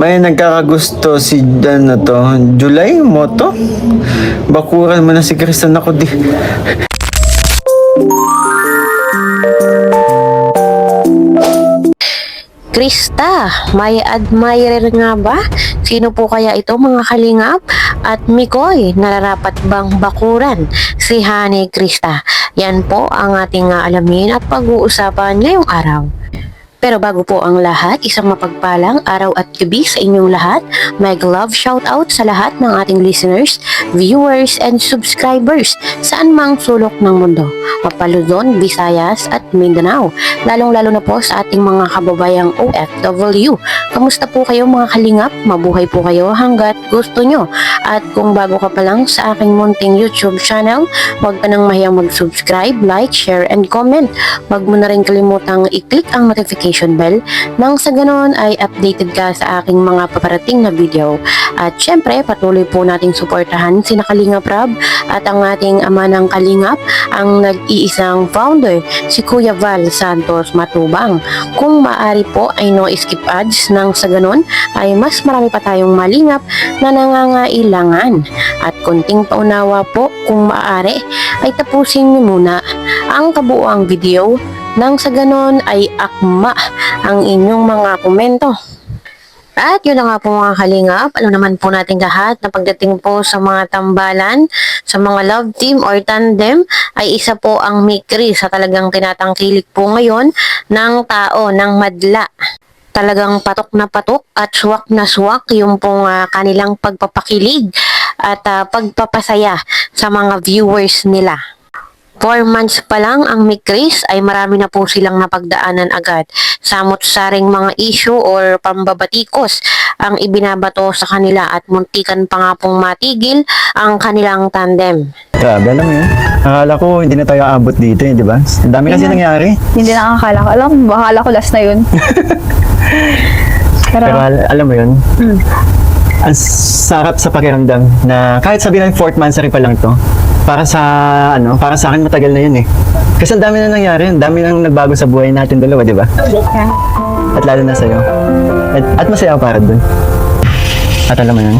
May nagkakagusto si ano to, July Moto? Bakuran mo na si Kristan ako di. Krista, may admirer nga ba? Sino po kaya ito mga kalingap? At Mikoy, nararapat bang bakuran si Honey Krista? Yan po ang ating alamin at pag-uusapan ngayong araw. Pero bago po ang lahat, isang mapagpalang araw at gabi sa inyong lahat. Mag love shoutout sa lahat ng ating listeners, viewers, and subscribers saan mang sulok ng mundo. Mapaluzon, Visayas at Mindanao. Lalong-lalo na po sa ating mga kababayang OFW. Kamusta po kayo mga kalingap? Mabuhay po kayo hanggat gusto nyo. At kung bago ka pa lang sa aking munting YouTube channel, huwag ka nang mahiyang mag-subscribe, like, share, and comment. Huwag mo na rin kalimutang i-click ang notification bell nang sa ganon ay updated ka sa aking mga paparating na video. At syempre, patuloy po nating suportahan si Kalingap Rob at ang ating ama ng Kalingap, ang nag-iisang founder, si Kuya Val Santos Matubang. Kung maaari po ay no skip ads nang sa ganon ay mas marami pa tayong malingap na nangangailangan. At konting paunawa po kung maaari ay tapusin niyo muna ang kabuuang video nang sa ganon ay akma ang inyong mga komento. At yun na nga po mga kalingap, alam naman po natin lahat na pagdating po sa mga tambalan, sa mga love team or tandem, ay isa po ang mikri sa talagang tinatangkilik po ngayon ng tao, ng madla. Talagang patok na patok at swak na swak yung pong kanilang pagpapakilig at pagpapasaya sa mga viewers nila. 4 months pa lang ang Mikris ay marami na po silang napagdaanan agad. Samot-saring mga issue or pambabatikos ang ibinabato sa kanila at muntikan pa nga pong matigil ang kanilang tandem. Grabe, alam mo yun? Akala ko hindi na tayo aabot dito di ba? Ang dami kasi nangyari. Hindi na akala ko. Alam mo, akala ko last na yun. Pero alam mo yun? Ang sarap sa pakiramdam na kahit sabihin ng 4th monthsary pa lang to, para sa akin matagal na yun eh. Kasi ang dami na nangyari, ang dami nang nagbago sa buhay natin dalawa, di ba? Yeah. At lalo na sa'yo. At masaya ako para dun. At alam mo yun?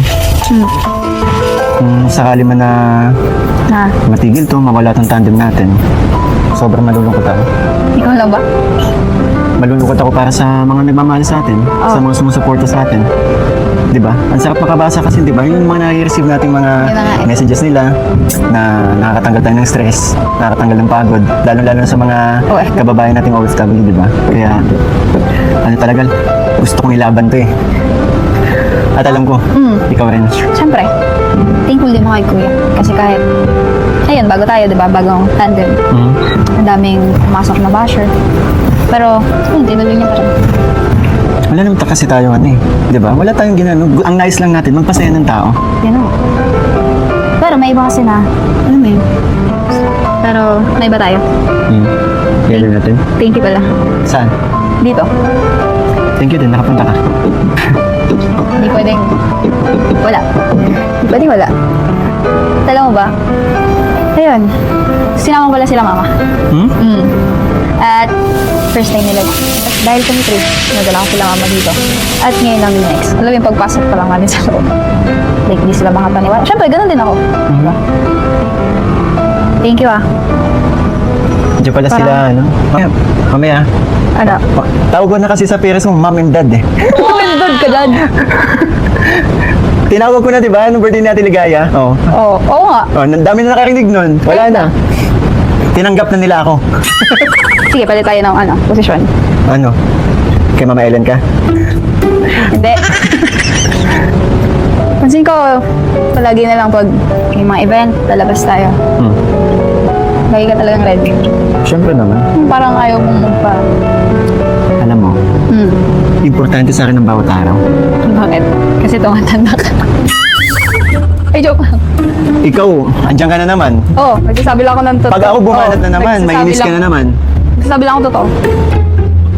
Kung sakali man na matigil to, mawala tong tandem natin, sobrang malulungkot ako. Ikaw lang ba? Malulungkot ako para sa mga nagmamahal sa atin, sa mga sumusuporta sa atin. Di ba? Ang sarap makabasa kasi, di ba? Yung mga nai-receive nating mga messages nila na nakakatanggal tayo ng stress, nakakatanggal ng pagod, lalo-lalo na sa mga kababayan nating OFW, di ba? Kaya, ano talaga, gusto kong ilaban to eh. At alam ko, ikaw rin. Siyempre. Thankful din ako kay Kuya. Kasi kahit, ayun, bago tayo, di ba? Bagong tandem. Ang daming pumasok na basher. Pero, tinuloy niya pa rin. Wala naman kasi tayo di ba? Wala tayong ginano. Ang nice lang natin, magpasaya ng tao. Yan o. Pero may iba kasi na, alam mo yun. Pero, may iba tayo. Gano'n natin. Thank you pala. Saan? Dito. Thank you din, nakapunta ka. Hindi pwedeng, wala. Hindi pwedeng wala. Alam mo ba? Ayun. Sinama ko pala sila mama. At first time nila. Dahil kami trip, nadala ko sila mama dito. At ngayon lang yung next. Alam mo yung pagpasok pa lang namin sa loob. Like, di sila makapaniwala. Siyempre, ganun din ako. Diba? Thank you Diyan pala sila, Mamaya. Ano? Tawag ko na kasi sa parents mo, mom and dad eh. Oh, good ka dad. Tinawag ko na, di ba? Nung birthday natin ligaya. Oo. Oo nga. Ang dami na nakarinig nun. Wala na. Tinanggap na nila ako. Sige, palit tayo ng posisyon. Ano? Kay Mama Ellen ka? Hindi. Pansin ko, palagi na lang pag may mga event, lalabas tayo. Lagi ka talagang ready. Siyempre naman. Parang ayaw mong magpa... Alam mo, importante sa akin ang bawat araw. Bakit? Kasi tumatanda ka. Ay, joke lang. Ikaw, andyan ka na naman. Oo, nagsasabi lang ako ng totoo. Pag ako bumanat na naman, mainis ka na naman. Nagsasabi lang ako totoo.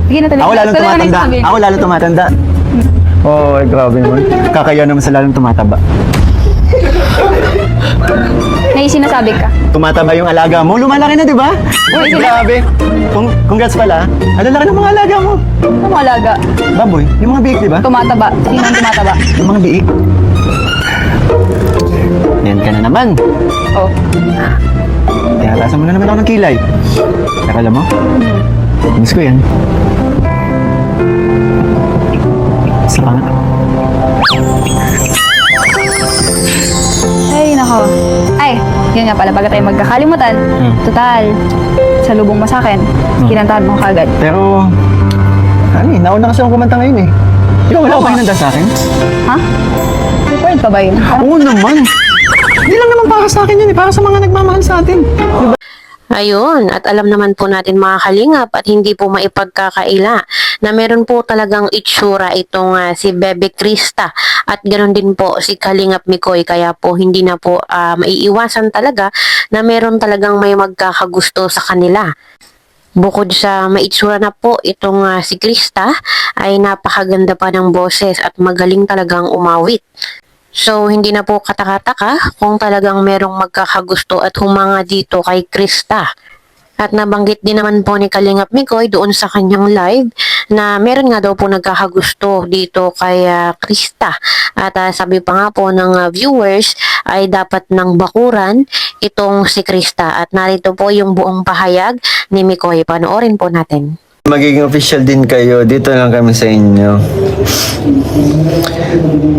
Sige na talaga. Ako lalong tumatanda. Ako lalong tumatanda. Oh, grabe naman. Kakaya naman sa lalong tumataba. May May sinasabi ka. Tumataba yung alaga mo. Lumalaki na, di ba? Uy, grabe. Congrats pala. Ang lalaki ng mga alaga mo. Ano mga alaga? Baboy, yung mga biik, di ba? Tumataba. Sino ang tumataba? Yung mga biik. Yan ka na naman. Oh. Tinatasan mo na naman ako ng kilay. Nakala mo? Miss ko yan. Saka nga. Ay, nako. Ay, yun nga pala, baga tayo magkakalimutan. Total, sa lubong mo sa akin, kinantahan mo kagad. Pero, ano eh, nauna kasi akong kumanta ngayon eh. Ikaw wala ko pa hinanda sa akin? Ha? Required pa ba yun? Oo naman. Hindi lang naman para sa akin yun eh, para sa mga nagmamahal sa atin. Diba? Ayun, at alam naman po natin mga kalingap at hindi po maipagkakaila na meron po talagang itsura itong si Bebe Krista at ganoon din po si Kalingap Mikoy, kaya po hindi na po maiiwasan talaga na meron talagang may magkakagusto sa kanila. Bukod sa maitsura na po itong si Krista ay napakaganda pa ng boses at magaling talagang umawit. So, hindi na po kataka-taka kung talagang merong magkakagusto at humanga dito kay Krista. At nabanggit din naman po ni Kalingap Mikoy doon sa kanyang live na meron nga daw po nagkakagusto dito kay Krista. At sabi pa nga po ng viewers ay dapat ng bakuran itong si Krista. At narito po yung buong pahayag ni Mikoy. Panoorin po natin. Magiging official din kayo, dito lang kami sa inyo.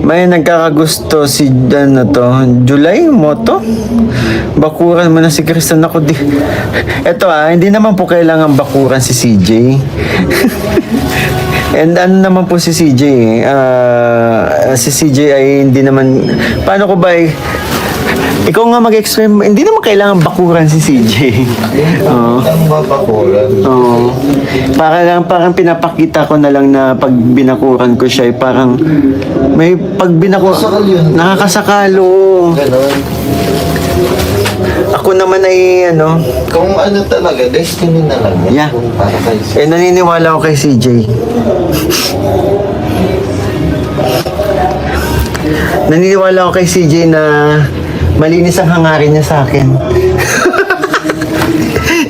May nagkakagusto si July Moto. Bakuran mo na si Kristan ako di. Eto hindi naman po kailangan bakuran si CJ. And ano naman po si CJ si CJ ay hindi naman, paano ko ba ikaw nga mag-explain, hindi naman kailangan bakuran si CJ. Oo. Oo. Parang pinapakita ko na lang na pag binakuran ko siya, parang may pag nakakasakalo. Ako naman ay Kung ano talaga, destiny na lang. Yeah. Kung para kay naniniwala ako kay CJ. Naniniwala ako kay CJ na malinis ang hangarin niya sa akin.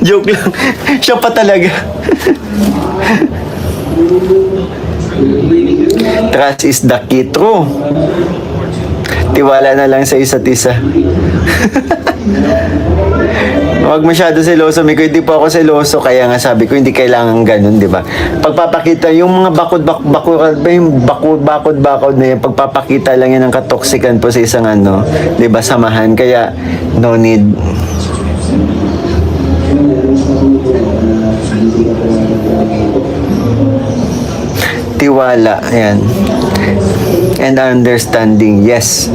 Joke lang. Siya pa talaga. Trust is the key. True. Tiwala na lang sa isa't isa. Huwag masyado seloso, Miko. Hindi po ako seloso, kaya nga sabi ko, hindi kailangan ganun, di ba? Pagpapakita, yung mga bakod na yan, pagpapakita lang yan ng katoksikan po sa isang di ba, samahan. Kaya, no need. Tiwala, yan. And understanding, yes.